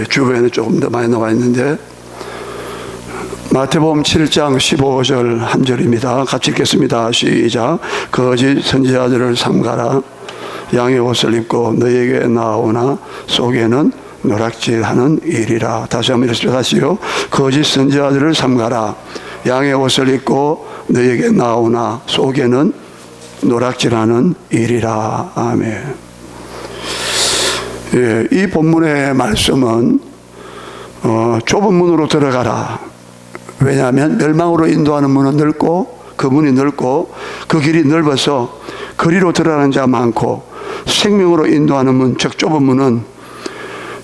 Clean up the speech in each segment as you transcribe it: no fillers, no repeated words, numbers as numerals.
주변에 조금 더 많이 나와 있는데, 마태복음 7장 15절 한 절입니다. 같이 읽겠습니다. 시작. 거짓 선지자들을 삼가라. 양의 옷을 입고 너에게 나오나 속에는 노략질하는 일이라. 다시 한번 읽습니다. 다시요. 거짓 선지자들을 삼가라. 양의 옷을 입고 너에게 나오나 속에는 노략질하는 일이라. 아멘. 이 본문의 말씀은 좁은 문으로 들어가라. 왜냐하면 멸망으로 인도하는 문은 넓고 그 문이 넓고 그 길이 넓어서 거리로 들어가는 자가 많고, 생명으로 인도하는 문, 즉 좁은 문은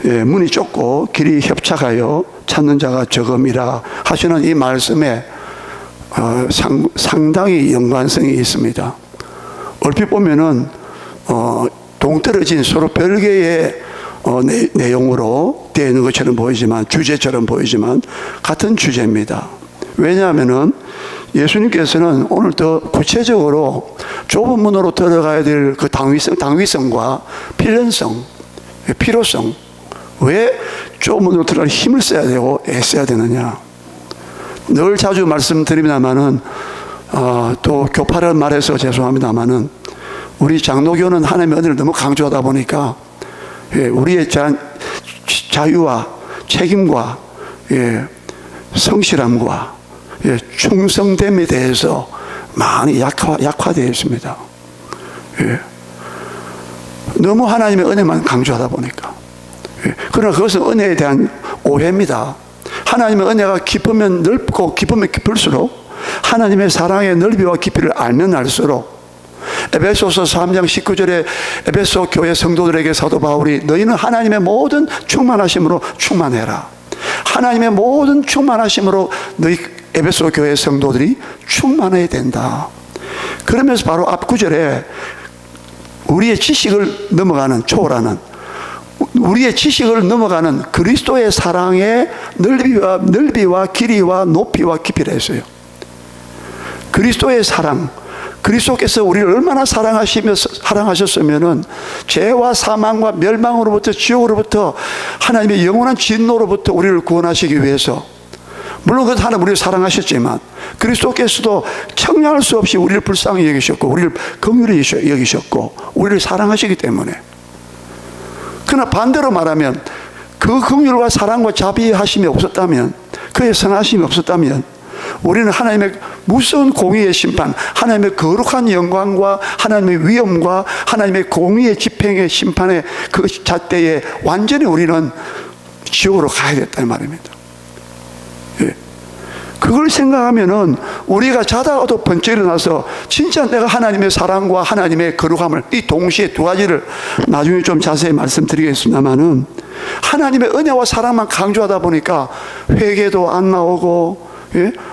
문이 좁고 길이 협착하여 찾는 자가 적음이라 하시는 이 말씀에 상당히 연관성이 있습니다. 얼핏 보면은 동떨어진 서로 별개의 내용으로 되어 있는 것처럼 보이지만, 주제처럼 보이지만 같은 주제입니다. 왜냐하면은 예수님께서는 오늘 더 구체적으로 좁은 문으로 들어가야 될 그 당위성과 필요성, 왜 좁은 문으로 들어갈 힘을 써야 되고 애써야 되느냐. 늘 자주 말씀드립니다만은 또 교파를 말해서 죄송합니다만은, 우리 장로교는 하나님의 은혜를 너무 강조하다 보니까 우리의 자유와 책임과 성실함과 충성됨에 대해서 많이 약화되어 있습니다. 너무 하나님의 은혜만 강조하다 보니까. 그러나 그것은 은혜에 대한 오해입니다. 하나님의 은혜가 깊으면 넓고 깊으면 깊을수록 하나님의 사랑의 넓이와 깊이를 알면 알수록, 에베소서 3장 19절에 에베소 교회 성도들에게 사도 바울이 너희는 하나님의 모든 충만하심으로 충만해라. 하나님의 모든 충만하심으로 너희 에베소 교회 성도들이 충만해야 된다. 그러면서 바로 앞 구절에 우리의 지식을 넘어가는, 초월하는, 우리의 지식을 넘어가는 그리스도의 사랑의 넓이와 길이와 높이와 깊이를 했어요. 그리스도의 사랑, 그리스도께서 우리를 얼마나 사랑하셨으면은 죄와 사망과 멸망으로부터, 지옥으로부터, 하나님의 영원한 진노로부터 우리를 구원하시기 위해서, 물론 그 하나님 우리를 사랑하셨지만 그리스도께서도 청량할 수 없이 우리를 불쌍히 여기셨고 우리를 긍휼히 여기셨고 우리를 사랑하시기 때문에. 그러나 반대로 말하면 그 긍휼과 사랑과 자비하심이 없었다면, 그의 선하심이 없었다면 우리는 하나님의 무서운 공의의 심판, 하나님의 거룩한 영광과 하나님의 위엄과 하나님의 공의의 집행의 심판의 그 잣대에 완전히 우리는 지옥으로 가야 됐다는 말입니다. 그걸 생각하면은 우리가 자다가도 번쩍 일어나서 진짜 내가 하나님의 사랑과 하나님의 거룩함을, 이 동시에 두 가지를 나중에 좀 자세히 말씀드리겠습니다만은, 하나님의 은혜와 사랑만 강조하다 보니까 회개도 안 나오고,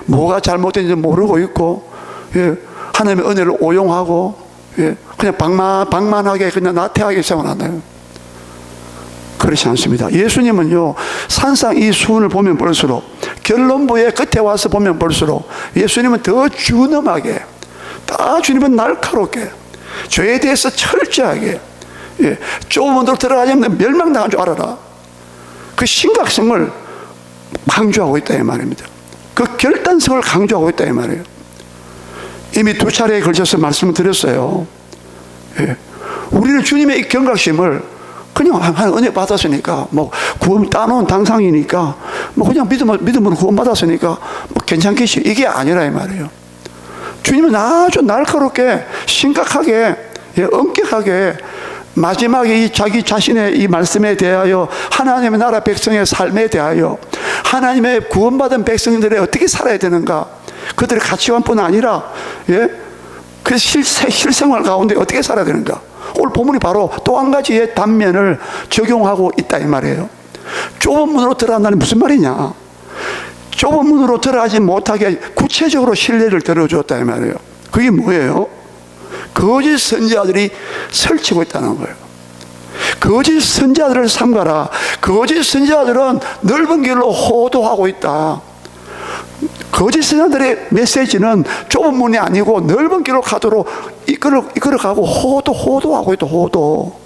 뭐가 잘못된지 모르고 있고, 하나님의 은혜를 오용하고, 그냥 방만하게 그냥 나태하게 생각하나요? 그렇지 않습니다. 예수님은요, 산상 이 수훈을 보면 볼수록, 결론부의 끝에 와서 보면 볼수록 예수님은 더 준엄하게, 주님은 날카롭게, 죄에 대해서 철저하게, 좁은 문으로 들어가자면 멸망당한 줄 알아라, 그 심각성을 강조하고 있다 이 말입니다. 그 결단성을 강조하고 있다 이 말이에요. 이미 2차례에 걸쳐서 말씀을 드렸어요. 우리는 주님의 이 경각심을 그냥 은혜 받았으니까, 뭐 구원 따놓은 당상이니까, 뭐 그냥 믿음으로 구원 받았으니까 뭐 괜찮겠지, 이게 아니라 이 말이에요. 주님은 아주 날카롭게, 심각하게, 엄격하게 마지막에 자기 자신의 이 말씀에 대하여, 하나님의 나라 백성의 삶에 대하여, 하나님의 구원받은 백성들이 어떻게 살아야 되는가, 그들의 가치관뿐 아니라 그 실생활 가운데 어떻게 살아야 되는가, 오늘 본문이 바로 또 한 가지의 단면을 적용하고 있다 이 말이에요. 좁은 문으로 들어간다는 무슨 말이냐, 좁은 문으로 들어가지 못하게 구체적으로 신뢰를 들어줬다 이 말이에요. 그게 뭐예요? 거짓 선지자들이 설치고 있다는 거예요. 거짓 선지자들을 삼가라. 거짓 선지자들은 넓은 길로 호도하고 있다. 거짓 선지자들의 메시지는 좁은 문이 아니고 넓은 길로 가도록 이끌어가고 호도하고 있다. 호도.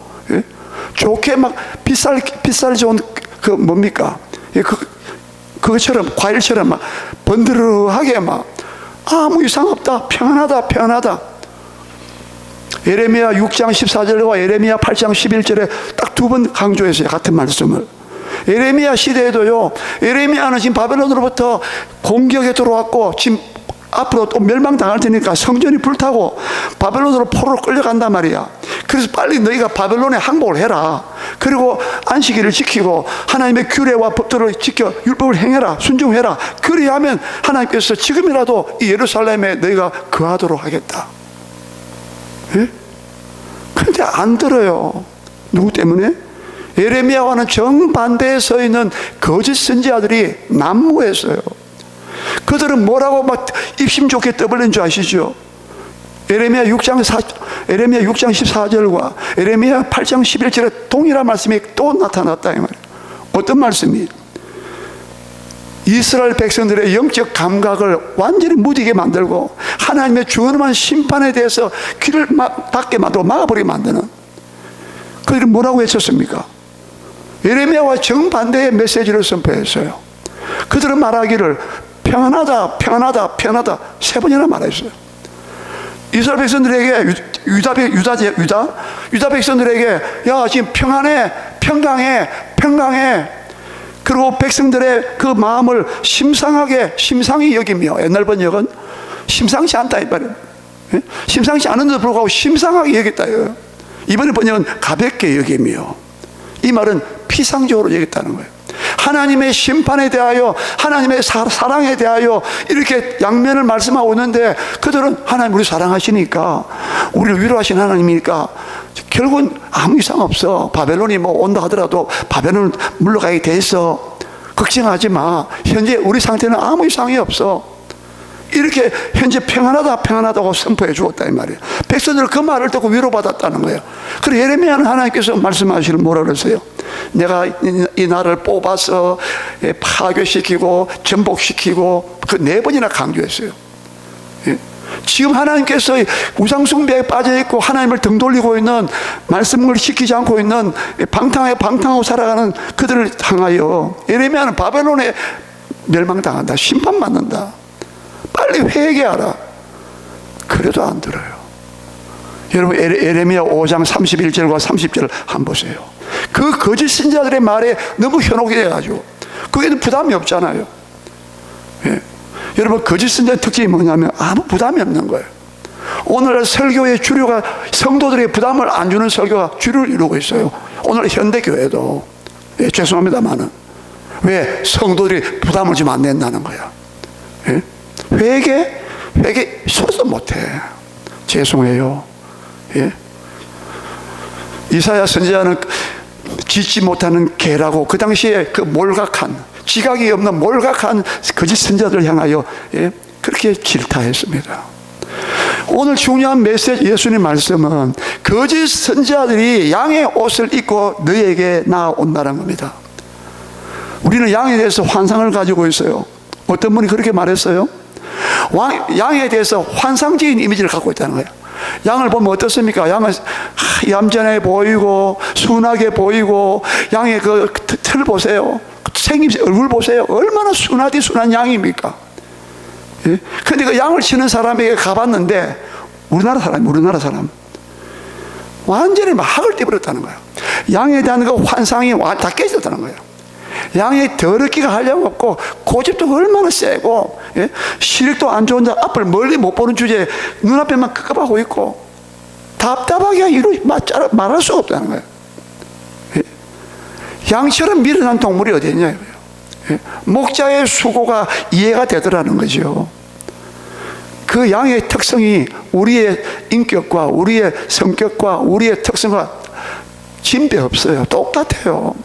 좋게 막 비쌀 좋은 그 뭡니까? 그것처럼 과일처럼 막 번드르하게 막 아무 이상 없다, 평안하다, 평안하다. 예레미야 6장 14절과 예레미야 8장 11절에 딱 두 번 강조했어요, 같은 말씀을. 예레미야 시대에도요, 예레미야는 지금 바벨론으로부터 공격에 들어왔고 지금 앞으로 또 멸망당할 테니까 성전이 불타고 바벨론으로 포로로 끌려간단 말이야. 그래서 빨리 너희가 바벨론에 항복을 해라. 그리고 안식일을 지키고 하나님의 규례와 법도를 지켜 율법을 행해라, 순종해라. 그리하면 하나님께서 지금이라도 이 예루살렘에 너희가 거하도록 하겠다. 예? 근데 안 들어요. 누구 때문에? 예레미야와는 정반대에 서 있는 거짓 선지자들이 난무했어요. 그들은 뭐라고 막 입심 좋게 떠벌린 줄 아시죠? 예레미야 6장 14절과 예레미야 8장 11절에 동일한 말씀이 또 나타났다 이 말이에요. 어떤 말씀이? 이스라엘 백성들의 영적 감각을 완전히 무디게 만들고 하나님의 주어만 심판에 대해서 귀를 닫게 만들고 막아버리게 만드는, 그들이 뭐라고 외쳤습니까? 예레미야와 정반대의 메시지를 선포했어요. 그들은 말하기를 평안하다, 평안하다, 평안하다 3번이나 말했어요. 이스라엘 백성들에게 유다 백성들에게 야 지금 평안해, 평강해, 평강해. 그리고 백성들의 그 마음을 심상히 여기며, 옛날 번역은 심상치 않다 이 말이에요. 심상치 않은데도 불구하고 심상하게 여겼다. 이번에 번역은 가볍게 여기며, 이 말은 피상적으로 여겼다는 거예요. 하나님의 심판에 대하여, 하나님의 사랑에 대하여 이렇게 양면을 말씀하고 있는데 그들은 하나님 우리 사랑하시니까, 우리를 위로하신 하나님이니까 결국은 아무 이상 없어. 바벨론이 뭐 온다 하더라도 바벨론 물러가게 돼 있어. 걱정하지 마. 현재 우리 상태는 아무 이상이 없어. 이렇게 현재 평안하다, 평안하다고 선포해 주었다 이 말이에요. 백성들은 그 말을 듣고 위로받았다는 거예요. 그리고 예레미야는 하나님께서 말씀하시는 뭐라 그랬어요? 내가 이 나라를 뽑아서 파괴시키고 전복시키고 그 4번이나 강조했어요. 지금 하나님께서 우상숭배에 빠져있고 하나님을 등 돌리고 있는, 말씀을 지키지 않고 있는 방탕하고 살아가는 그들을 향하여 예레미야는 바벨론에 멸망당한다, 심판받는다, 빨리 회개하라. 그래도 안 들어요. 여러분 예레미야 5장 31절과 30절을 한번 보세요. 그 거짓 선지자들의 말에 너무 현혹이 돼가지고 그게는 부담이 없잖아요. 예. 여러분 거짓 선지자의 특징이 뭐냐면 아무 부담이 없는 거예요. 오늘날 설교의 주류가 성도들에게 부담을 안 주는 설교가 주류를 이루고 있어요. 오늘 현대교회도. 예, 죄송합니다만은 왜? 성도들이 부담을 좀 안 낸다는 거야. 예? 회개 소리도 못해. 죄송해요. 예? 이사야 선지자는 짓지 못하는 개라고 그 당시에 그 몰각한, 지각이 없는 몰각한 거짓 선지자들 향하여 그렇게 질타했습니다. 오늘 중요한 메시지, 예수님 말씀은 거짓 선지자들이 양의 옷을 입고 너희에게 나아온다는 겁니다. 우리는 양에 대해서 환상을 가지고 있어요. 어떤 분이 그렇게 말했어요? 양에 대해서 환상적인 이미지를 갖고 있다는 거예요. 양을 보면 어떻습니까? 양은 얌전해 보이고 순하게 보이고, 양의 그 털 보세요. 생김 얼굴 보세요. 얼마나 순한 양입니까? 예? 근데 그 양을 치는 사람에게 가봤는데 우리나라 사람 완전히 막 학을 떼버렸다는 거예요. 양에 대한 그 환상이 다 깨졌다는 거예요. 양의 더럽기가 하려없고 고집도 얼마나 세고, 예? 시력도 안 좋은데 앞을 멀리 못 보는 주제에 눈앞에만 끄급하고 있고 답답하게 말할 수가 없다는 거예요. 예? 양처럼 미련한 동물이 어디 있냐 이거예요. 예? 목자의 수고가 이해가 되더라는 거죠. 그 양의 특성이 우리의 인격과 우리의 성격과 우리의 특성과 진배 없어요. 똑같아요.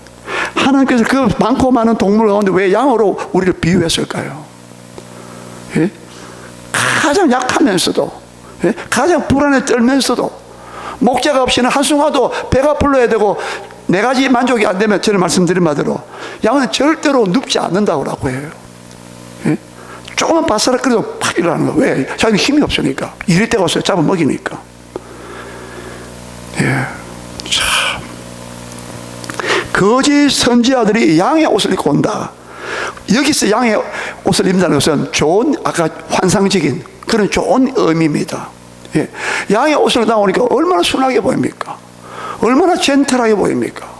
하나님께서 그 많고 많은 동물 가운데 왜 양으로 우리를 비유했을까요? 예? 가장 약하면서도, 예? 가장 불안에 떨면서도, 목자가 없이는 한순간도 배가 불러야 되고 4가지 만족이 안 되면 저는 말씀드린 바대로 양은 절대로 눕지 않는다고 해요. 예? 조금만 바스락거려도 팍 일어나는 거예요. 왜? 자기는 힘이 없으니까. 이럴 때가 없어요. 잡아먹이니까. 예. 참. 거짓 선지자들이 양의 옷을 입고 온다. 여기서 양의 옷을 입는다는 것은 좋은, 아까 환상적인 그런 좋은 의미입니다. 예. 양의 옷을 나오니까 얼마나 순하게 보입니까? 얼마나 젠틀하게 보입니까?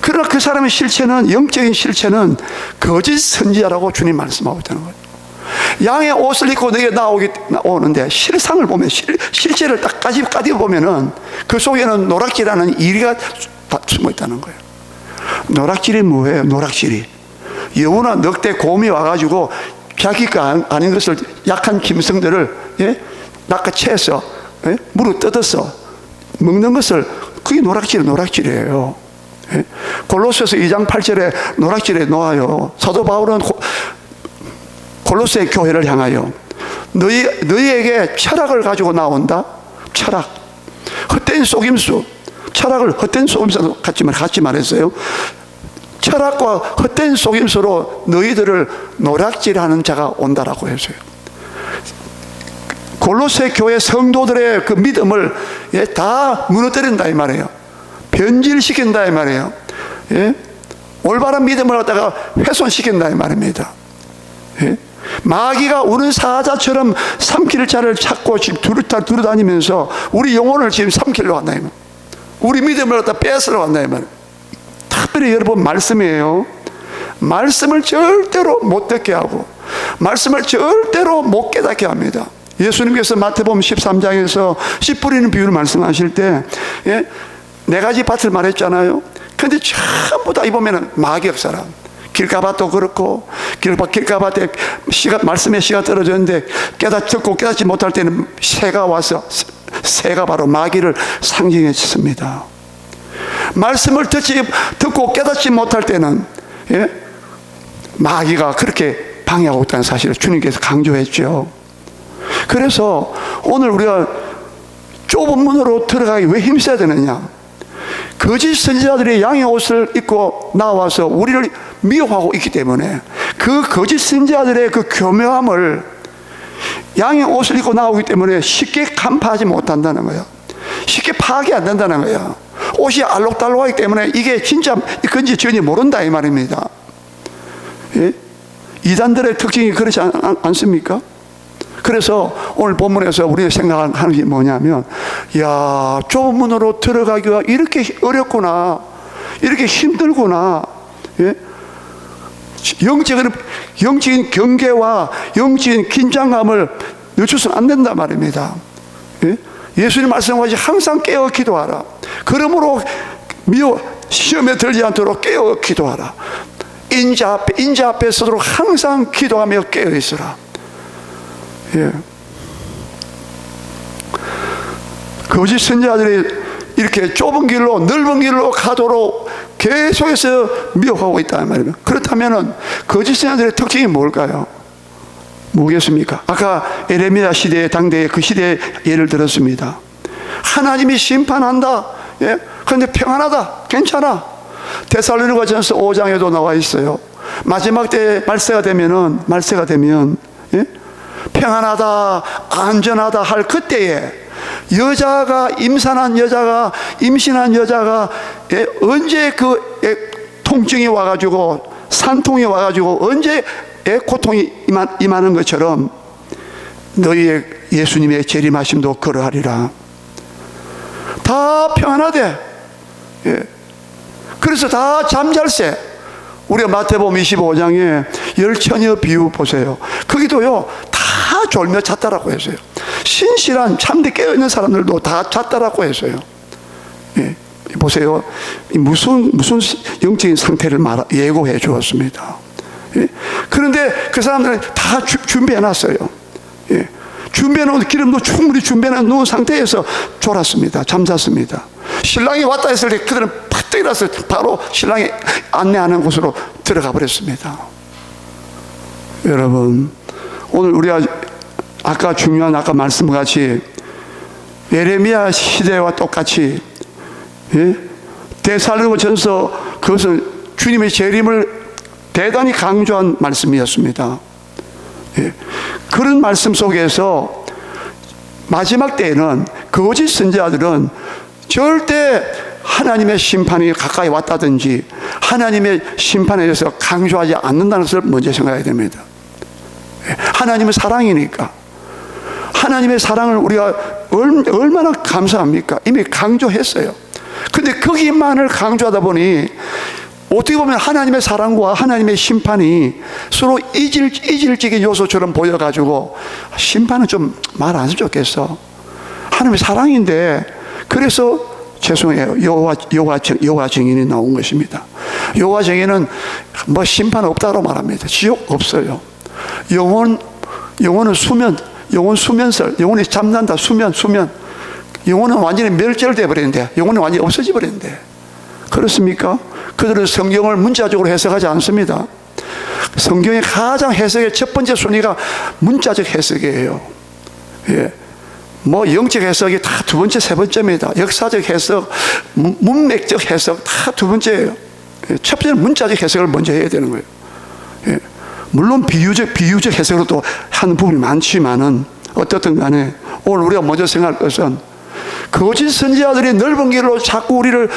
그러나 그 사람의 실체는, 영적인 실체는 거짓 선지자라고 주님 말씀하고 있다는 거예요. 양의 옷을 입고 너희가 나오는데 실상을 보면, 실체를 딱 까디 보면은 그 속에는 노락질하는 이리가 숨어 있다는 거예요. 노락질이 뭐예요? 노락질이 여우나 늑대, 곰이 와가지고 자기가 아닌 것을, 약한 짐승들을, 예? 낚아채서, 예? 물어 뜯어서 먹는 것을, 그게 노락질이에요. 예? 골로새서 2장 8절에 노락질에 놓아요. 사도 바울은 골로새 교회를 향하여 너희에게 철학을 가지고 나온다. 철학, 헛된 속임수, 철학을 헛된 속임수로 같이 말했어요. 철학과 헛된 속임수로 너희들을 노략질하는 자가 온다라고 했어요. 골로새 교회 성도들의 그 믿음을, 예, 다 무너뜨린다 이 말이에요. 변질시킨다 이 말이에요. 예? 올바른 믿음을 갖다가 훼손시킨다 이 말입니다. 예? 마귀가 우는 사자처럼 삼킬 자를 찾고 지금 두루다니면서 우리 영혼을 지금 삼키려고 한다 이 말. 우리 믿음을 갖다 뺏으러 간다 이 말. 특별히 여러분, 말씀이에요. 말씀을 절대로 못 듣게 하고 말씀을 절대로 못 깨닫게 합니다. 예수님께서 마태복음 13장에서 씨 뿌리는 비유를 말씀하실 때, 예? 네 가지 밭을 말했잖아요. 근데 전부 다 보면은 마귀 사람, 길가밭도 그렇고, 길가밭에 말씀의 씨가 떨어졌는데 듣고 깨닫지 못할 때는 새가 와서, 새가 바로 마귀를 상징했습니다. 말씀을 듣고 깨닫지 못할 때는, 예? 마귀가 그렇게 방해하고 있다는 사실을 주님께서 강조했죠. 그래서 오늘 우리가 좁은 문으로 들어가기 왜 힘써야 되느냐? 거짓 선지자들이 양의 옷을 입고 나와서 우리를 미혹하고 있기 때문에 그 거짓 선지자들의 그 교묘함을, 양의 옷을 입고 나오기 때문에 쉽게 간파하지 못한다는 거예요. 쉽게 파악이 안 된다는 거예요. 옷이 알록달록하기 때문에 이게 진짜 건지 전혀 모른다 이 말입니다. 예? 이단들의 특징이 그렇지 않습니까? 그래서 오늘 본문에서 우리가 생각하는 게 뭐냐면, 야, 좁은 문으로 들어가기가 이렇게 어렵구나, 이렇게 힘들구나. 예? 영적인 경계와 영적인 긴장감을 늦춰서는 안 된단 말입니다. 예? 예수님 말씀하시 항상 깨어 기도하라. 그러므로 시험에 들지 않도록 깨어 기도하라. 인자 앞에 서도록 항상 기도하며 깨어 있으라. 예. 거짓 선지자들이 이렇게 좁은 길로, 넓은 길로 가도록 계속해서 미혹하고 있다는 말입니다. 그렇다면 거짓 선지자들의 특징이 뭘까요? 뭐겠습니까? 아까 에레미야 시대의, 당대의 그 시대의 예를 들었습니다. 하나님이 심판한다. 예? 그런데 평안하다. 괜찮아. 데살로니가전서 5장에도 나와 있어요. 마지막 때 말세가 되면, 예? 평안하다, 안전하다 할 그때에 임신한 여자가, 예? 언제 그 통증이 와가지고, 산통이 와가지고 언제 고통이 임하는 것처럼 너희의 예수님의 재림하심도 그러하리라. 다 평안하대. 예. 그래서 다 잠잘세. 우리가 마태복음 25장에 열처녀 비유 보세요. 거기도요, 다 졸며 잤다라고 했어요. 신실한 참되 깨어있는 사람들도 다 잤다라고 했어요. 예. 보세요. 무슨 영적인 상태를 예고해 주었습니다. 예. 그런데 그 사람들은 다 준비해 놨어요. 예. 준비해 놓은 기름도 충분히 준비해 놓은 상태에서 졸았습니다. 잠잤습니다. 신랑이 왔다 했을 때 그들은 팍 일어나서 바로 신랑이 안내하는 곳으로 들어가 버렸습니다. 여러분, 오늘 우리가 아까 말씀같이 예레미야 시대와 똑같이, 예? 데살로니가전서, 그것은 주님의 재림을 대단히 강조한 말씀이었습니다. 예. 그런 말씀 속에서 마지막 때에는 거짓 선지자들은 절대 하나님의 심판이 가까이 왔다든지 하나님의 심판에 대해서 강조하지 않는다는 것을 먼저 생각해야 됩니다. 하나님은 사랑이니까 하나님의 사랑을 우리가 얼마나 감사합니까? 이미 강조했어요. 근데 거기만을 강조하다 보니 어떻게 보면 하나님의 사랑과 하나님의 심판이 서로 이질적인 요소처럼 보여가지고 심판은 좀 말 안 했으면 좋겠어. 하나님의 사랑인데 그래서 죄송해요. 여호와 증인이 나온 것입니다. 여호와 증인은 뭐 심판 없다고 말합니다. 지옥 없어요. 영혼은 수면, 영혼 수면설, 영혼이 잠난다. 수면. 영혼은 완전히 멸절돼 버리는데, 영혼이 완전히 없어져 버리는데. 그렇습니까? 그들은 성경을 문자적으로 해석하지 않습니다. 성경의 가장 해석의 첫 번째 순위가 문자적 해석이에요. 예. 뭐 영적 해석이 다 두 번째, 세 번째입니다. 역사적 해석, 문맥적 해석 다 두 번째예요. 예. 첫 번째는 문자적 해석을 먼저 해야 되는 거예요. 예. 물론 비유적 해석으로도 하는 부분이 많지만은 어떻든 간에 오늘 우리가 먼저 생각할 것은 거짓 선지자들이 넓은 길로 자꾸 우리를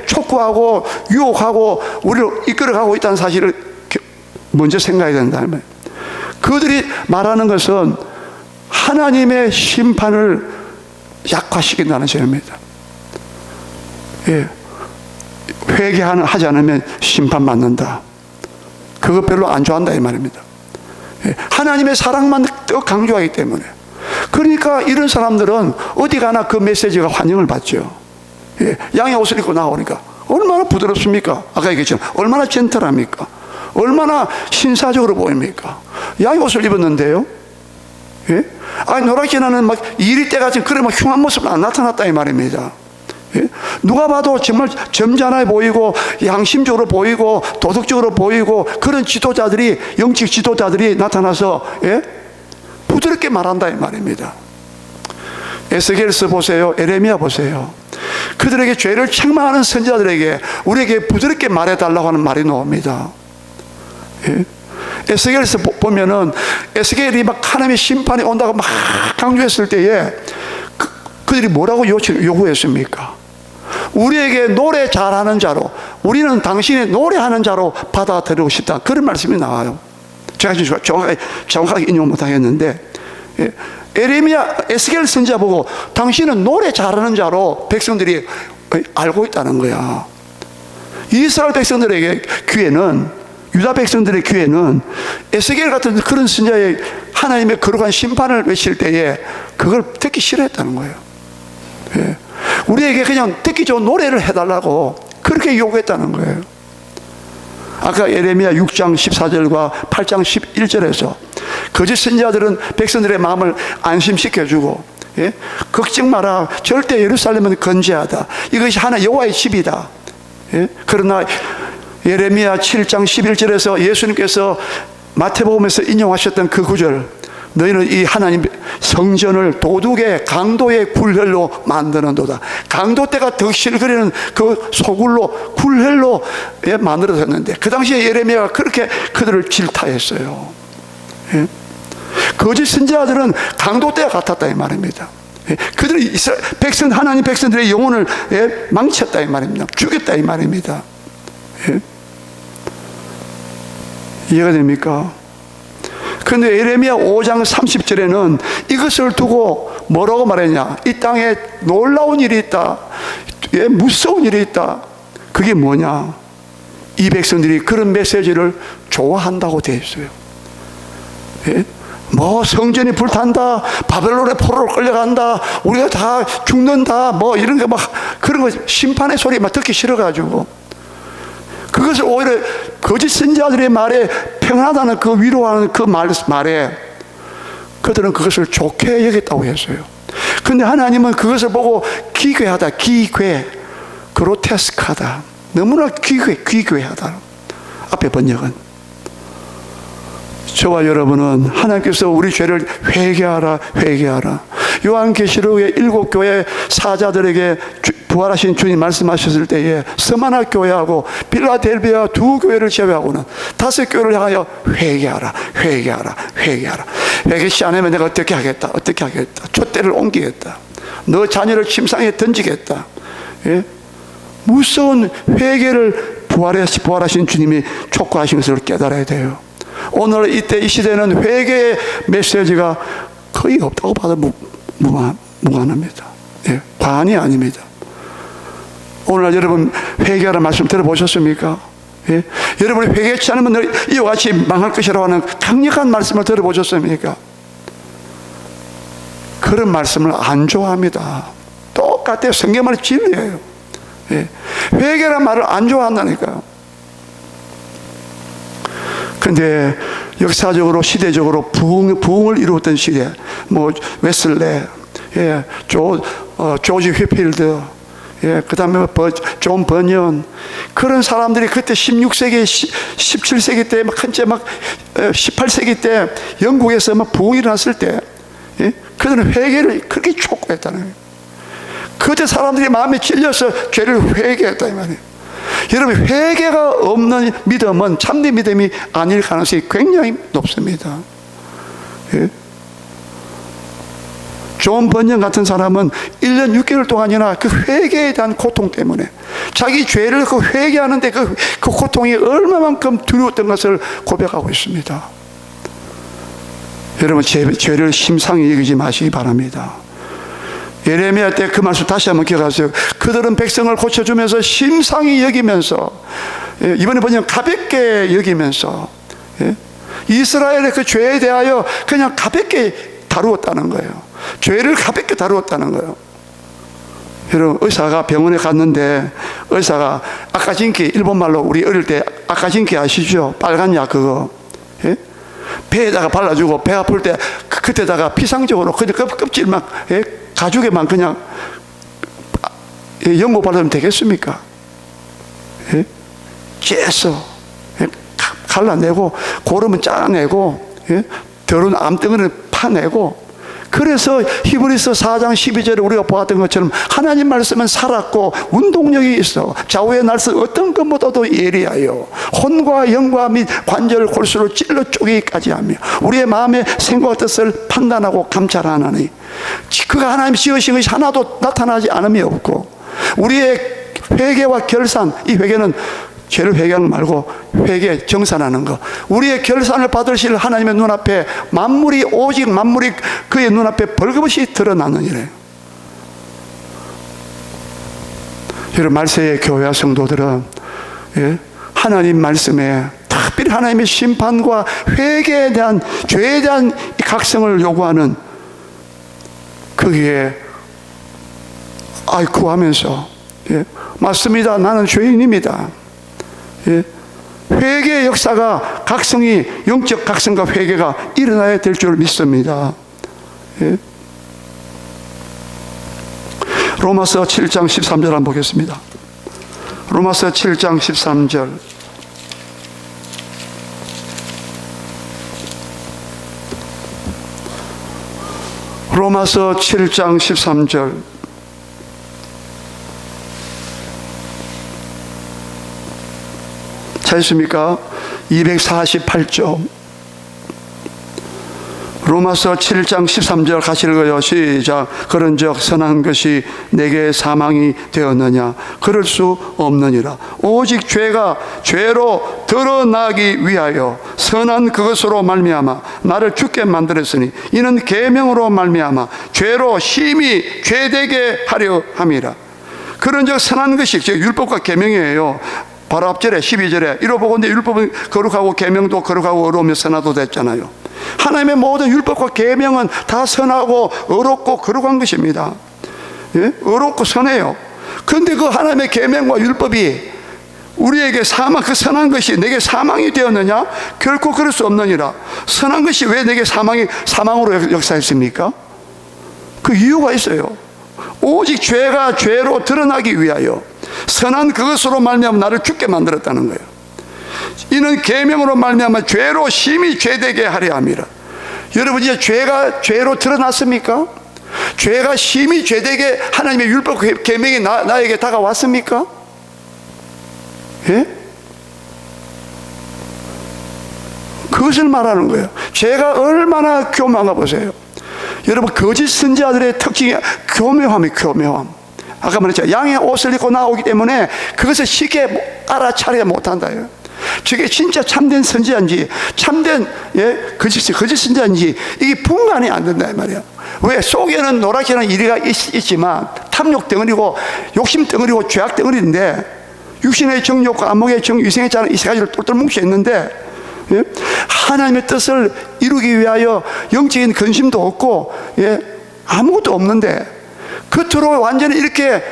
촉구하고 유혹하고 우리를 이끌어가고 있다는 사실을 먼저 생각해야 된다. 그들이 말하는 것은 하나님의 심판을 약화시킨다는 점입니다. 예. 회개하지 않으면 심판받는다. 그거 별로 안 좋아한다 이 말입니다. 예. 하나님의 사랑만 더 강조하기 때문에. 그러니까 이런 사람들은 어디 가나 그 메시지가 환영을 받죠. 예. 양의 옷을 입고 나오니까 얼마나 부드럽습니까? 아까 얘기했지만 얼마나 젠틀합니까? 얼마나 신사적으로 보입니까? 양의 옷을 입었는데요. 예? 아니 노랗게는 막 이리 때가 지금 그래 막 흉한 모습은 안 나타났다 이 말입니다. 예? 누가 봐도 정말 점잖아 보이고 양심적으로 보이고 도덕적으로 보이고 그런 지도자들이 영적 지도자들이 나타나서 예? 부드럽게 말한다 이 말입니다. 에스겔서 보세요. 에레미야 보세요. 그들에게 죄를 책망하는 선지자들에게 우리에게 부드럽게 말해달라고 하는 말이 나옵니다. 예? 에스겔에서 보면은 에스겔이 막 하나님의 심판이 온다고 막 강조했을 때에 그들이 뭐라고 요구했습니까? 우리에게 노래 잘하는 자로, 우리는 당신의 노래하는 자로 받아들이고 싶다. 그런 말씀이 나와요. 제가 정확하게 인용 못하겠는데 에스겔 선지자 보고 당신은 노래 잘하는 자로 백성들이 알고 있다는 거야. 이스라엘 백성들에게 귀에는, 유다 백성들의 귀에는 에스겔 같은 그런 선지자의 하나님의 거룩한 심판을 외칠 때에 그걸 듣기 싫어했다는 거예요. 예. 우리에게 그냥 듣기 좋은 노래를 해달라고 그렇게 요구했다는 거예요. 아까 예레미야 6장 14절과 8장 11절에서 거짓 선지자들은 백성들의 마음을 안심시켜주고 예? 걱정 마라, 절대 예루살렘은 건재하다, 이것이 하나 여호와의 집이다. 예? 그러나 예레미야 7장 11절에서 예수님께서 마태복음에서 인용하셨던 그 구절, 너희는 이 하나님 성전을 도둑의 강도의 굴혈로 만드는도다. 강도 때가 덕실거리는 그 소굴로 굴혈로 만들어졌는데 그 당시에 예레미야가 그렇게 그들을 질타했어요. 예? 거짓 선지자들은 강도 때와 같았다 이 말입니다. 예? 그들이 백성, 하나님 백성들의 영혼을 망쳤다 이 말입니다. 죽였다 이 말입니다. 예? 이해가 됩니까? 그런데 예레미야 5장 30절에는 이것을 두고 뭐라고 말했냐? 이 땅에 놀라운 일이 있다. 무서운 일이 있다. 그게 뭐냐? 이 백성들이 그런 메시지를 좋아한다고 되어 있어요. 예? 뭐 성전이 불탄다, 바벨론의 포로로 끌려간다, 우리가 다 죽는다, 뭐 이런 거 막 그런 거 심판의 소리 막 듣기 싫어가지고 그것을 오히려 거짓 선지자들의 말에 평안하다는 그 위로하는 그 말에 그들은 그것을 좋게 여겼다고 했어요. 그런데 하나님은 그것을 보고 기괴하다, 그로테스크하다, 너무나 기괴하다. 앞에 번역은 저와 여러분은 하나님께서 우리 죄를 회개하라. 요한계시록의 7교회 사자들에게 부활하신 주님 말씀하셨을 때에 스마나 교회하고 필라델비아 2교회를 제외하고는 5교회를 향하여 회개하라. 회개치 않으면 내가 어떻게 하겠다. 촛대를 옮기겠다. 너 자녀를 침상에 던지겠다. 예? 무서운 회개를 부활하신 주님이 촉구하신 것을 깨달아야 돼요. 오늘 이때 이 시대는 회개의 메시지가 거의 없다고 봐도 무관합니다. 예, 관이 아닙니다. 오늘 여러분 회개하라는 말씀 들어보셨습니까? 예? 여러분이 회개치 않으면 이와 같이 망할 것이라고 하는 강력한 말씀을 들어보셨습니까? 그런 말씀을 안 좋아합니다. 똑같아요. 성경말이 진리예요. 예. 회개란 말을 안 좋아한다니까요. 근데 역사적으로 시대적으로 부흥을 이루었던 시대, 뭐 웨슬레, 예, 조지 휘필드, 예, 그 다음에 존 버년, 그런 사람들이 그때 16세기, 17세기 때, 한째 18세기 때 영국에서 막 부흥이 일어났을 때, 예? 그들은 회개를 그렇게 촉구했다는 거예요. 그때 사람들이 마음에 찔려서 죄를 회개했다 이 말이에요. 여러분, 회개가 없는 믿음은 참된 믿음이 아닐 가능성이 굉장히 높습니다. 예? 존 번영 같은 사람은 1년 6개월 동안이나 그 회개에 대한 고통 때문에 자기 죄를 그 회개하는데 그 고통이 얼마만큼 두려웠던 것을 고백하고 있습니다. 여러분, 죄를 심상히 여기지 마시기 바랍니다. 예레미야 때 그 말씀 다시 한번 기억하세요. 그들은 백성을 고쳐주면서 심상히 여기면서, 이번에 보면 가볍게 여기면서, 이스라엘의 그 죄에 대하여 그냥 가볍게 다루었다는 거예요. 죄를 가볍게 다루었다는 거예요. 여러분, 의사가 병원에 갔는데 의사가 아까진기, 일본말로 우리 어릴 때 아까진기 아시죠? 빨간 약 그거, 예? 배에다가 발라주고 배 아플 때 그때다가 피상적으로 그냥 껍질만, 예? 가죽에만 그냥 연고 바르면 되겠습니까? 예? 계속, 예? 갈라내고 고름은 짜내고, 예? 더러운 암덩어리를 파내고. 그래서 히브리서 4장 12절에 우리가 보았던 것처럼 하나님 말씀은 살았고 운동력이 있어 좌우의 날선 어떤 것보다도 예리하여 혼과 영과 및 관절 골수로 찔러 쪼개기까지 하며 우리의 마음의 생각과 뜻을 판단하고 감찰하나니 그가 하나님 지으신 것이 하나도 나타나지 않음이 없고 우리의 회개와 결산, 이 회개는 죄를 회개하는 거 말고 회개, 정산하는 거, 우리의 결산을 받으실 하나님의 눈앞에 오직 만물이 그의 눈앞에 벌거벗이 드러나느니래. 여러분, 말세의 교회와 성도들은, 예? 하나님 말씀에 특별히 하나님의 심판과 회개에 대한, 죄에 대한 각성을 요구하는 거기에 구하면서, 예? 맞습니다. 나는 죄인입니다. 예? 회개의 역사가 각성이, 영적 각성과 회개가 일어나야 될 줄 믿습니다. 예? 로마서 7장 13절 한번 보겠습니다. 로마서 7장 13절. 로마서 7장 13절. 찾으십니까? 248쪽. 로마서 7장 13절 같이 읽어요. 시작. 그런즉 선한 것이 내게 사망이 되었느냐? 그럴 수 없느니라. 오직 죄가 죄로 드러나기 위하여 선한 그것으로 말미암아 나를 죽게 만들었으니 이는 계명으로 말미암아 죄로 심히 죄되게 하려 함이라. 그런즉 선한 것이, 즉 율법과 계명이에요. 바로 앞절에 12절에 이로보건대 율법은 거룩하고 계명도 거룩하고 의로우며 선하도 됐잖아요. 하나님의 모든 율법과 계명은 다 선하고 의롭고 거룩한 것입니다. 예? 의롭고 선해요. 그런데 그 하나님의 계명과 율법이 우리에게 그 선한 것이 내게 사망이 되었느냐? 결코 그럴 수 없느니라. 선한 것이 왜 내게 사망으로 역사했습니까? 그 이유가 있어요. 오직 죄가 죄로 드러나기 위하여 선한 그것으로 말미암아 나를 죽게 만들었다는 거예요. 이는 계명으로 말미암아 죄로 심히 죄되게 하려 함이라. 여러분, 이제 죄가 죄로 드러났습니까? 죄가 심히 죄되게 하나님의 율법 계명이 나에게 다가왔습니까? 예? 그것을 말하는 거예요. 죄가 얼마나 교묘한가 보세요. 여러분, 거짓 선지자들의 특징이 교묘함이에요. 교묘함. 아까 말했죠. 양의 옷을 입고 나오기 때문에 그것을 쉽게 알아차리지 못한다. 저게 진짜 참된 선지자인지 참된 거짓 선지자인지 이게 분간이 안 된다 이 말이야. 왜? 속에는 노랗게는 이리가 있지만 탐욕 덩어리고 욕심 덩어리고 죄악 덩어리인데 육신의 정욕과 안목의 정위생의 자는 이 세 가지를 똘똘 뭉쳐 있는데 하나님의 뜻을 이루기 위하여 영적인 근심도 없고 아무것도 없는데 겉으로 완전히 이렇게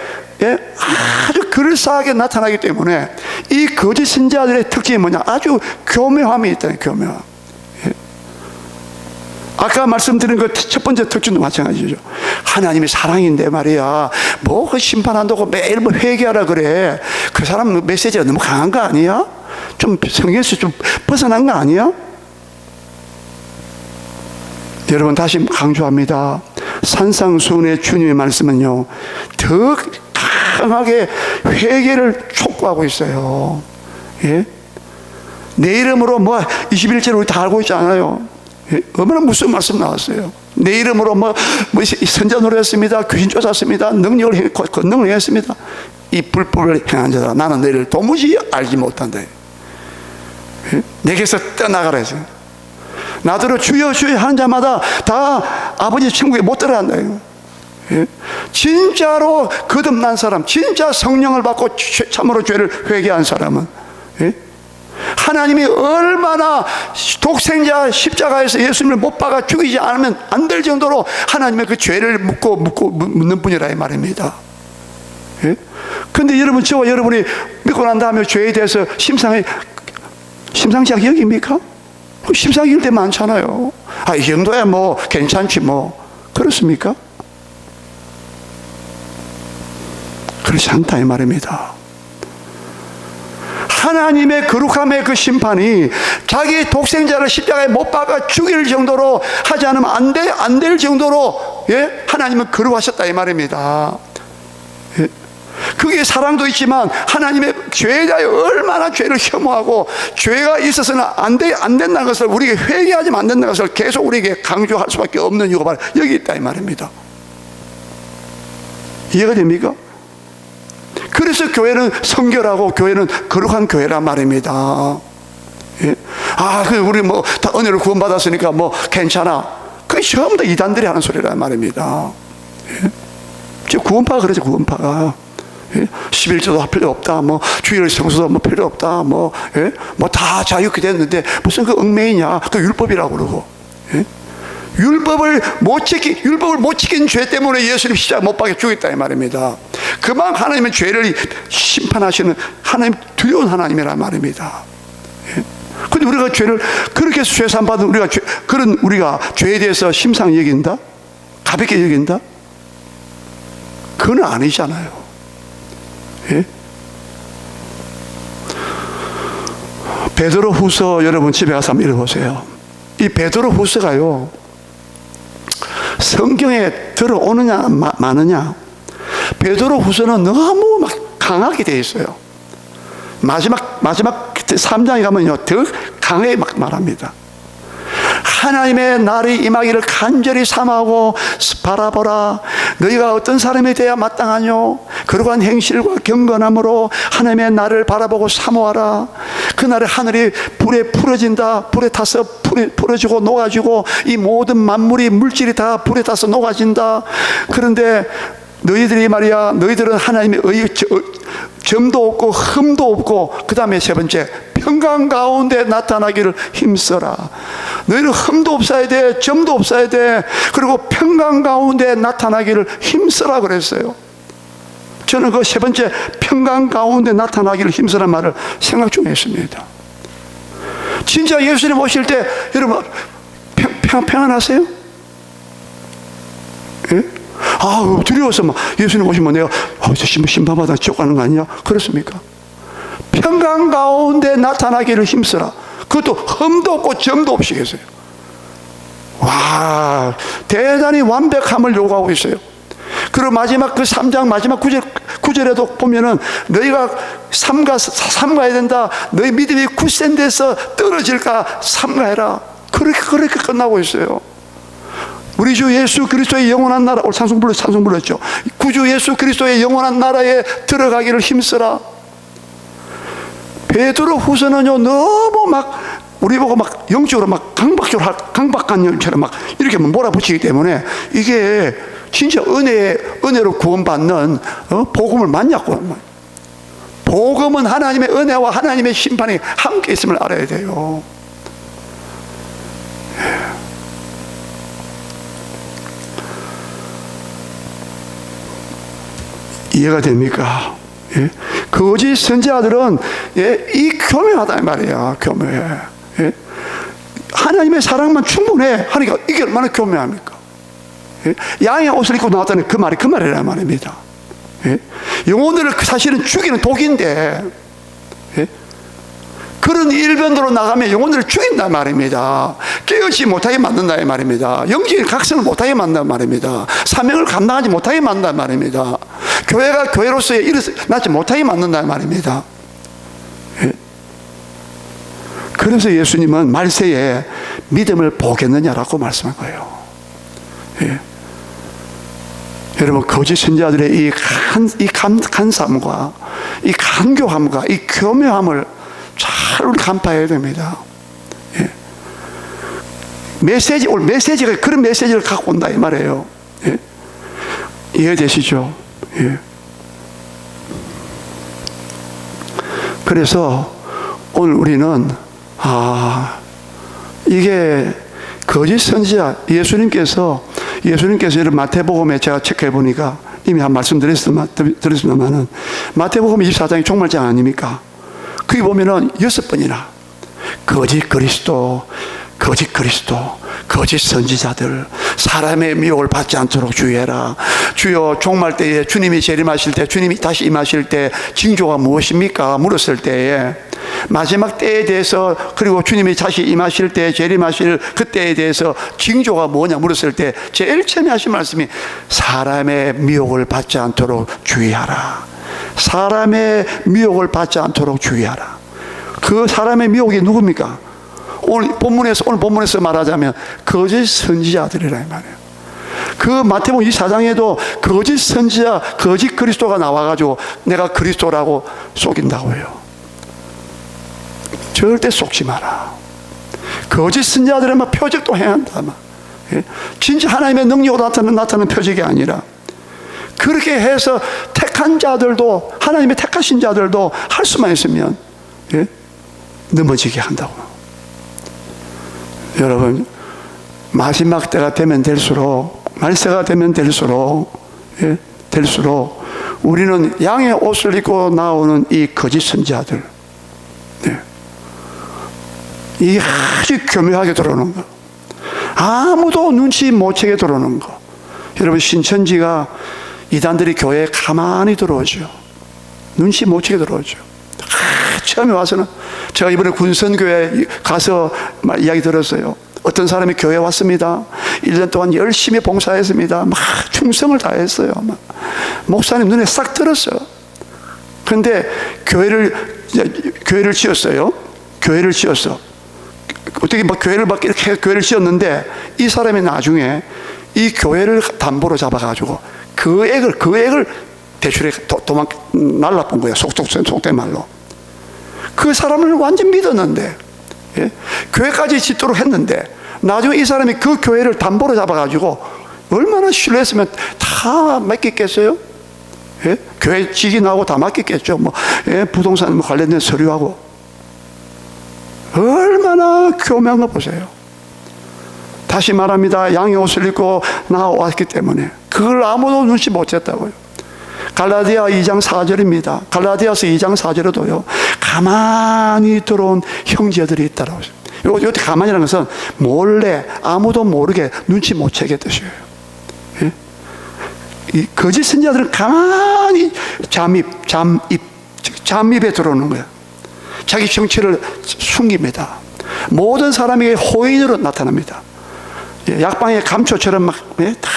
아주 그럴싸하게 나타나기 때문에 이 거짓 선지자들의 특징이 뭐냐? 아주 교묘함이 있다는 교묘함. 아까 말씀드린 그 첫 번째 특징도 마찬가지죠. 하나님이 사랑인데 말이야. 뭐 그 심판한다고 매일 뭐 회개하라 그래. 그 사람 메시지가 너무 강한 거 아니야? 좀 성경에서 좀 벗어난 거 아니야? 여러분 다시 강조합니다. 산상수훈의 주님의 말씀은요 더 강하게 회개를 촉구하고 있어요. 내 이름으로 뭐 21제를 우리 다 알고 있지 않아요? 얼마나 무슨 말씀 나왔어요. 내 이름으로 뭐 선자 노래했습니다. 귀신 쫓았습니다. 권능을 행했습니다. 이 불법을 행한 자들아 나는 너희를 도무지 알지 못한다. 내게서 떠나가라 했어요. 나더러 주여 주여 하는 자마다 다 아버지 천국에 못 들어간다. 진짜로 거듭난 사람, 진짜 성령을 받고 참으로 죄를 회개한 사람은 하나님이 얼마나 독생자 십자가에서 예수님을 못 박아 죽이지 않으면 안 될 정도로 하나님의 그 죄를 묻는 분이라 이 말입니다. 그런데 여러분, 저와 여러분이 믿고 난 다음에 죄에 대해서 심상치 않게 여깁니까? 심상치 여길 때 많잖아요. 이 정도야 뭐 괜찮지 뭐. 그렇습니까? 그렇지 않다 이 말입니다. 하나님의 거룩함의 그 심판이 자기 독생자를 십자가에 못 박아 죽일 정도로 하지 않으면 안 될 정도로 하나님은 거룩하셨다 이 말입니다. 그게 사랑도 있지만 하나님의 죄에 대하여 얼마나 죄를 혐오하고 죄가 있어서는 안 된다는 것을 우리에게 회개하지만 안 된다는 것을 계속 우리에게 강조할 수밖에 없는 이유가 바로 여기 있다 이 말입니다. 이해가 됩니까? 그래서 교회는 성결하고 교회는 거룩한 교회란 말입니다. 우리 뭐 다 은혜를 구원받았으니까 뭐 괜찮아. 그게 전부 다 이단들이 하는 소리란 말입니다. 구원파가 그러죠. 구원파가 11조도 할 필요 없다. 뭐 주일 성수도 뭐 필요 없다. 뭐 다 자유케 됐는데 무슨 그 얽매이냐? 그 율법이라고 그러고. 율법을 못 지킨 죄 때문에 예수님 십자가 못 박혀 죽였다 이 말입니다. 그만 하나님은 죄를 심판하시는 하나님, 두려운 하나님이란 말입니다. 근데 우리가 죄를 그렇게 해서 죄 산받은 우리가 죄에 대해서 심상히 여긴다? 가볍게 여긴다? 그건 아니잖아요. 베드로후서 여러분 집에 가서 한번 읽어보세요. 이 베드로후서가요 성경에 들어오느냐 마느냐, 베드로후서는 너무 막 강하게 되어 있어요. 마지막 3장에 가면요 더 강하게 막 말합니다. 하나님의 날이 임하기를 간절히 삼하고 바라보라. 너희가 어떤 사람이 되어야 마땅하뇨? 거룩한 행실과 경건함으로 하나님의 날을 바라보고 사모하라. 그날에 하늘이 불에 풀어진다. 불에 타서 풀어지고 녹아지고 이 모든 만물이 물질이 다 불에 타서 녹아진다. 그런데 너희들이 말이야, 너희들은 하나님의 점도 없고 흠도 없고, 그 다음에 세 번째, 평강 가운데 나타나기를 힘써라. 너희는 흠도 없어야 돼, 점도 없어야 돼. 그리고 평강 가운데 나타나기를 힘써라 그랬어요. 저는 그 세 번째 평강 가운데 나타나기를 힘쓰란 말을 생각 좀 했습니다. 진짜 예수님 오실 때 여러분 평안하세요? 예? 두려워서 막 예수님 오시면 내가 심판받아 지옥 가는 거 아니냐? 그렇습니까? 평강 가운데 나타나기를 힘쓰라. 그것도 흠도 없고 점도 없이 계세요. 와, 대단히 완벽함을 요구하고 있어요. 그리고 마지막 그 3장 마지막 9절에도 보면은 너희가 삼가해야 된다. 너희 믿음이 굳센 데서 떨어질까 삼가해라. 그렇게 끝나고 있어요. 우리 주 예수 그리스도의 영원한 나라, 오늘 찬송 불렀죠. 구주 예수 그리스도의 영원한 나라에 들어가기를 힘쓰라. 베드로 후서는요, 너무 막 우리 보고 막 영적으로 막 강박관념처럼 막 이렇게 몰아붙이기 때문에 이게 진짜 은혜로 구원받는 복음을 맞냐고. 복음은 하나님의 은혜와 하나님의 심판이 함께 있음을 알아야 돼요. 이해가 됩니까? 예? 거짓 선지자들은 이 교묘하다 말이야. 교묘해. 예? 하나님의 사랑만 충분해 하니까 이게 얼마나 교묘합니까? 예? 양의 옷을 입고 나왔다는 그 말이란 말입니다. 예? 영혼들을 사실은 죽이는 독인데, 예? 그런 일변도로 나가면 영혼들을 죽인단 말입니다. 깨어지지 못하게 만든다 이 말입니다. 영적인 각성을 못하게 만든단 말입니다. 사명을 감당하지 못하게 만든단 말입니다. 교회가 교회로서의 일어나지 못하게 만든다 이 말입니다. 예? 그래서 예수님은 말세에 믿음을 보겠느냐라고 말씀한 거예요. 예? 여러분, 거짓 선지자들의 이 간사함과 이 간교함과 이 교묘함을 잘 우리 간파해야 됩니다. 예. 오늘 메시지가 그런 메시지를 갖고 온다 이 말이에요. 예. 이해되시죠? 예. 그래서 오늘 우리는 이게 거짓 선지자 예수님께서 이런 마태복음에 제가 체크해 보니까 이미 한 말씀 드렸습니다만은 마태복음 24장이 종말장 아닙니까? 거기 보면은 6번이나 거짓 그리스도, 거짓 선지자들, 사람의 미혹을 받지 않도록 주의해라. 주여, 종말 때에 주님이 재림하실 때, 주님이 다시 임하실 때 징조가 무엇입니까? 물었을 때에 마지막 때에 대해서, 그리고 주님이 다시 임하실 때, 재림하실 그때에 대해서 징조가 뭐냐 물었을 때 제일 처음에 하신 말씀이 사람의 미혹을 받지 않도록 주의하라. 사람의 미혹을 받지 않도록 주의하라. 그 사람의 미혹이 누굽니까? 오늘 본문에서 말하자면 거짓 선지자들이라 이 말이에요. 그 마태복음 24장에도 거짓 선지자, 거짓 그리스도가 나와가지고 내가 그리스도라고 속인다고 해요. 절대 속지 마라. 거짓 선지자들은 막 표적도 해야 한다. 예? 진짜 하나님의 능력으로 나타나는 표적이 아니라 그렇게 해서 택한 자들도, 하나님의 택하신 자들도 할 수만 있으면 넘어지게 한다고. 여러분, 마지막 때가 되면 될수록, 말세가 되면 될수록 우리는 양의 옷을 입고 나오는 이 거짓 선지자들, 이 아주 교묘하게 들어오는 거, 아무도 눈치 못 채게 들어오는 거. 여러분, 신천지가 이단들이 교회에 가만히 들어오죠. 눈치 못 채게 들어오죠. 처음에 와서는 제가 이번에 군선교회 가서 이야기 들었어요. 어떤 사람이 교회에 왔습니다. 1년 동안 열심히 봉사했습니다. 막 충성을 다했어요. 막 목사님 눈에 싹 들었어요. 그런데 교회를 지었어요. 교회를 지었어. 어떻게 막 교회를 지었는데 이 사람이 나중에 이 교회를 담보로 잡아가지고 그 액을 대출에 날라본 거예요. 속된 말로. 그 사람을 완전 믿었는데, 교회까지 짓도록 했는데, 나중에 이 사람이 그 교회를 담보로 잡아가지고 얼마나 신뢰했으면 다 맡겼겠어요? 교회 직인하고 다 맡겼겠죠. 부동산 관련된 서류하고. 얼마나 교묘한 거 보세요. 다시 말합니다. 양의 옷을 입고 나왔기 때문에 그걸 아무도 눈치 못 챘다고요. 갈라디아 2장 4절입니다. 갈라디아서 2장 4절에도요, 가만히 들어온 형제들이 있다라고 했습니다. 이때 가만히라는 것은 몰래, 아무도 모르게 눈치 못 채게 뜻이에요. 이 거짓 선지자들은 가만히 잠입에 들어오는 거예요. 자기 정체를 숨깁니다. 모든 사람에게 호인으로 나타납니다. 약방의 감초처럼 다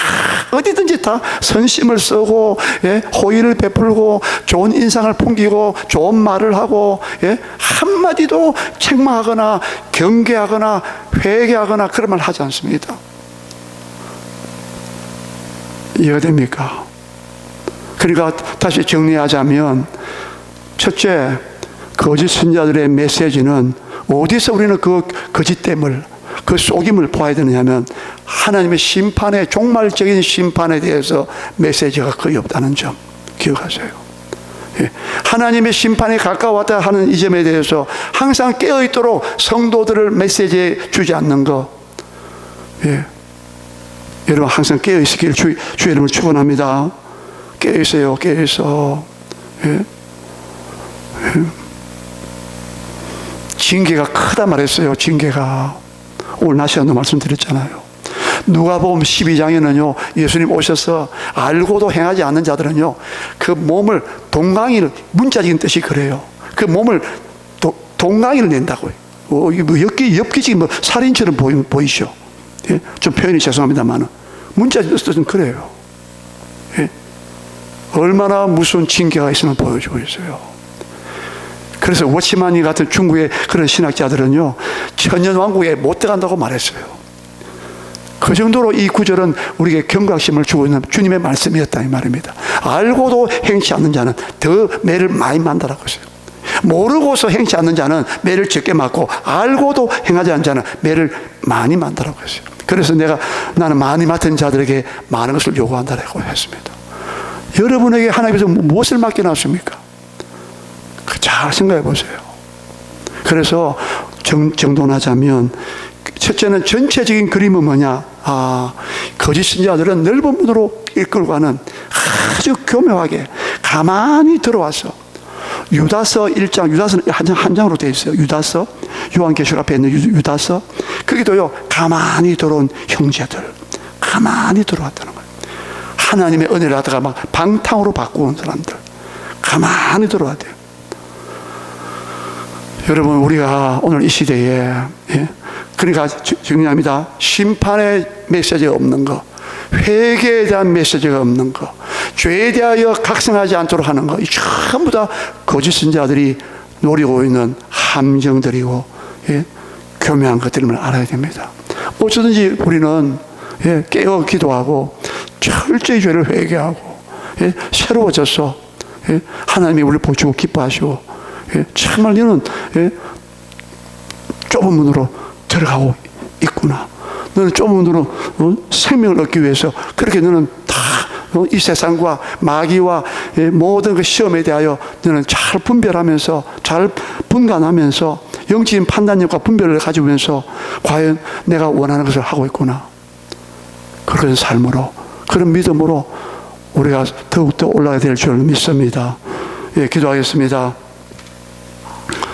어디든지 다 선심을 쓰고, 호의를 베풀고, 좋은 인상을 풍기고, 좋은 말을 하고, 한마디도 책망하거나 경계하거나 회개하거나 그런 말 하지 않습니다. 이해가 됩니까? 그러니까 다시 정리하자면, 첫째, 거짓 선자들의 메시지는 어디서 우리는 그 거짓됨을, 그 속임을 보아야 되느냐면 하나님의 심판의, 종말적인 심판에 대해서 메시지가 거의 없다는 점 기억하세요. 예. 하나님의 심판이 가까웠다 하는 이 점에 대해서 항상 깨어있도록 성도들을 메시지에 주지 않는 것. 예. 여러분 항상 깨어있기를 주의 이름을 축원합니다. 깨어있어요. 깨어있어. 예. 예. 징계가 크다 말했어요. 징계가. 오늘 낮 시간도 말씀드렸잖아요. 누가복음 12장에는요, 예수님 오셔서 알고도 행하지 않는 자들은요, 그 몸을 동강이를, 문자적인 뜻이 그래요. 그 몸을 동강이를 낸다고요. 엽기적인 살인처럼 보이죠. 예? 좀 표현이 죄송합니다만, 문자적인 뜻은 그래요. 예? 얼마나 무슨 징계가 있으면 보여주고 있어요. 그래서 워치만이 같은 중국의 그런 신학자들은요, 천년왕국에 못 들어간다고 말했어요. 그 정도로 이 구절은 우리에게 경각심을 주고 있는 주님의 말씀이었다 이 말입니다. 알고도 행치 않는 자는 더 매를 많이 만다라고 했어요. 모르고서 행치 않는 자는 매를 적게 맞고, 알고도 행하지 않는 자는 매를 많이 만다라고 했어요. 그래서 나는 많이 맡은 자들에게 많은 것을 요구한다라고 했습니다. 여러분에게 하나님께서 무엇을 맡겨놨습니까? 잘 생각해 보세요. 그래서 정돈하자면, 첫째는 전체적인 그림은 뭐냐? 거짓 신자들은 넓은 문으로 이끌고 가는, 아주 교묘하게 가만히 들어와서, 유다서 1장, 유다서는 한 장으로 되어 있어요. 유다서, 요한계시록 앞에 있는 유다서, 거기도요, 가만히 들어온 형제들, 가만히 들어왔다는 거예요. 하나님의 은혜를 하다가 막 방탕으로 바꾸는 사람들, 가만히 들어와야 돼요. 여러분, 우리가 오늘 이 시대에, 예? 그러니까 정리합니다. 심판의 메시지가 없는 거, 회개에 대한 메시지가 없는 거, 죄에 대하여 각성하지 않도록 하는 거, 이 전부 다 거짓 선자들이 노리고 있는 함정들이고, 예? 교묘한 것들임을 알아야 됩니다. 어쩌든지 우리는, 예? 깨어 기도하고 철저히 죄를 회개하고, 예? 새로워져서, 예? 하나님이 우리를 보시고 기뻐하시고, 예? 정말 너는, 예? 좁은 문으로 들어가고 있구나. 너는 좁은 문으로 생명을 얻기 위해서 그렇게 너는 다 이 세상과 마귀와, 예? 모든 그 시험에 대하여 너는 잘 분별하면서, 잘 분간하면서 영적인 판단력과 분별을 가지면서 과연 내가 원하는 것을 하고 있구나. 그런 삶으로, 그런 믿음으로 우리가 더욱더 올라가야 될 줄 믿습니다. 예, 기도하겠습니다.